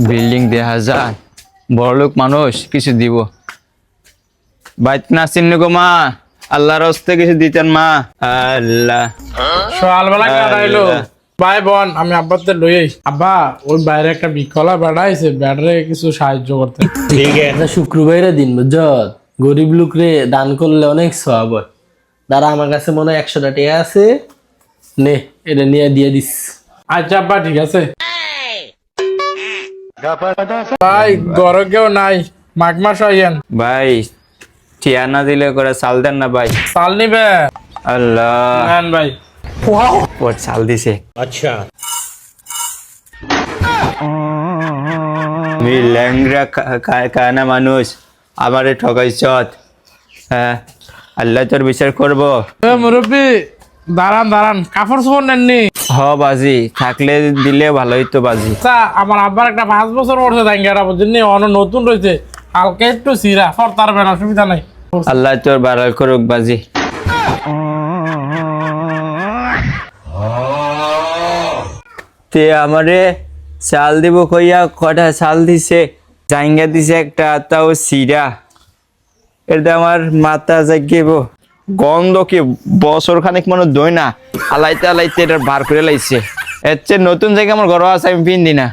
Building দেখা যায়, বড়লোক মানুষ কিছু দিব। বাইত না চিন্নি গো মা, আল্লাহর হস্তে কিছু দিতেন মা। আল্লাহ সকালবেলা কাটাইলো ভাই বোন, আমি আব্বাতে লই আই। আব্বা ওই বাইরে একটা বিকলা বেড়া আছে, বেড়ারে কিছু সাহায্য করতে। ঠিক আছে, শুক্রবারের দিন বুঝছ, গরিব লোকরে দান করলে অনেক সওয়াব হয়। দাঁড়া, আমার কাছে মনে হয় 100টা টাকা আছে, নে এটা নিয়ে দিয়ে দিস। আচ্ছা আব্বা ঠিক আছে। ভাই ঘরে কেউ নাই, মাঘ মাস আইয়েন। ভাই ঠিয়া না দিলে করে চাল দেন না ভাই। চাল নিবে? আল্লাহ নেন ভাই। ওর চাল দিছে। আচ্ছা, আমি ল্যাংরা কানা মানুষ, আমারে ঠকাইছ। হ্যাঁ, আল্লাহ তোর বিচার করবো। মুরব্বী দাঁড়ান দাঁড়ান, কাপড় চোপড় নেননি? হ বাজি, থাকলে দিলে ভালোই তো বাজি। আচ্ছা, আমার আব্বার একটা 5 বছর পড়ছে জায়গাটা বুঝছেন, অনেক নতুন রয়েছে, কালকে একটু সিরা ফরতার বেন, অসুবিধা নাই। আল্লাহ তোর বাড়াল করুক বাজি। তে আমারে চাল দিব কইয়া কটা চাল দিছে, জাইঙ্গা দিছে একটা, তাও সিরা। এটা আমার মাথা জাগিব। গন্ধ কি বছর খানিক মনে দই না, আলাইতে আলাইতে এটা বার করে লাইছে। এর চেয়ে নতুন জায়গা আমার ঘর আছে, আমি পিন দি না।